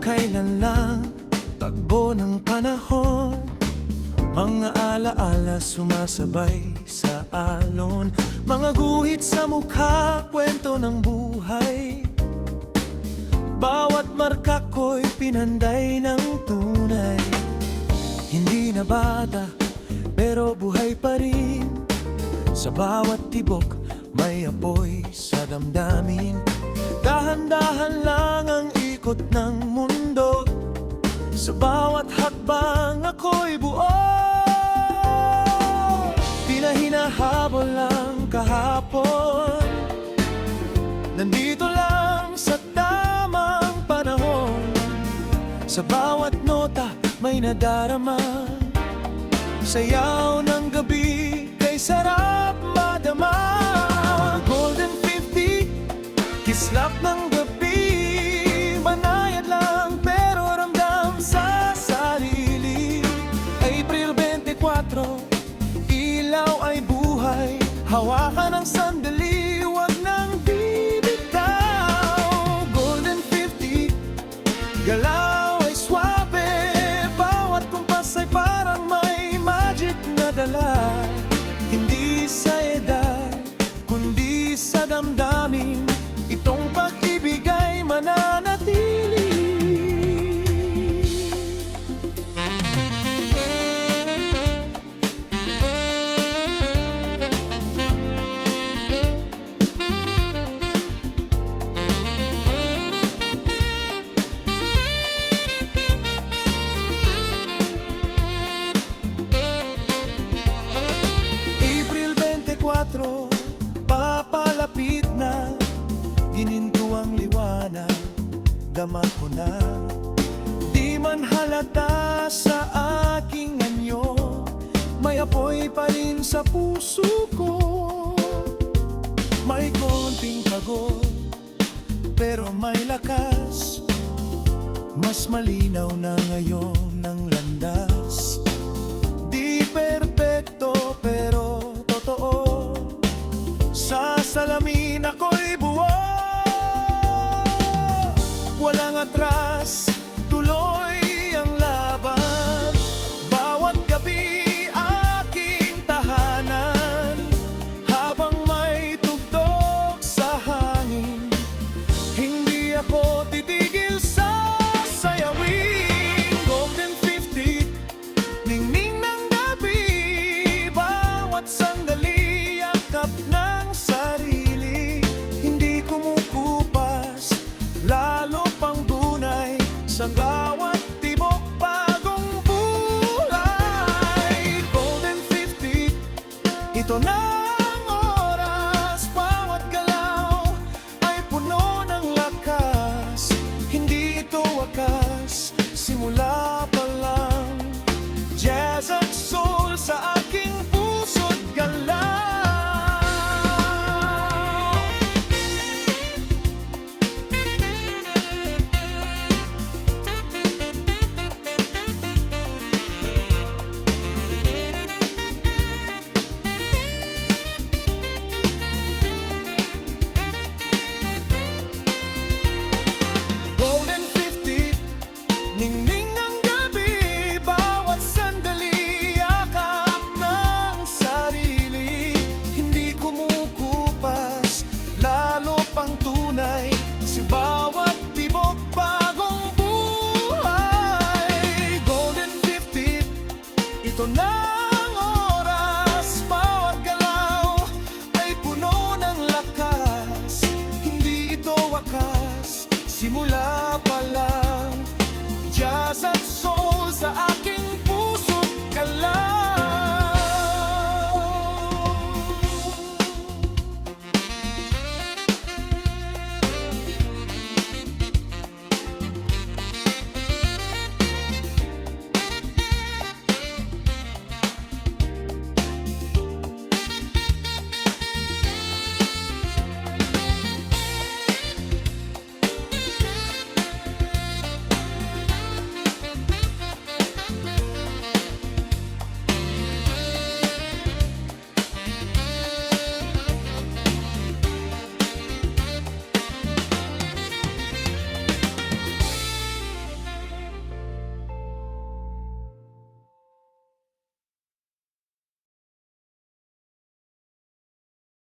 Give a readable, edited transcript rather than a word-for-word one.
kailan lang, tagbo ng panahon. Mga alaala sumasabay sa alon, mga guhit sa mukha, kwento ng buhay. Bawat marka ko'y pinanday ng tunay. Hindi na bata, pero buhay pa rin. Sa bawat tibok, may apoy sa damdamin. Dahan-dahan lang ang ikot ng mundo. Sa bawat hakbang ako'y buo. Di na hinahabol ang kahapon. Nandito lang sa tamang panahon. Sa bawat nota may nadarama. Sayaw ng gabi kay sarap madama. Golden 50, kislap ng gabi. Banayad lang pero ramdam sa sarili. April 24, ilaw ay buhay. Hawakan ang sandali, wag nang bibitaw. Golden 50, galaw ay swabe. Bawat kumpas ay parang may magic na dala. Hindi sa edad, kundi sa damdamin. Itong pag-ibig ay mananatili. April 24, papalapit na. Gininto ang liwanag, dama ko na. Di man halata sa aking anyo, may apoy pa rin sa puso ko. May konting pagod, pero may lakas. Mas malinaw na ngayon ang landas. Di perpekto pero totoo. Sa salamin ako'y buo. Walang atras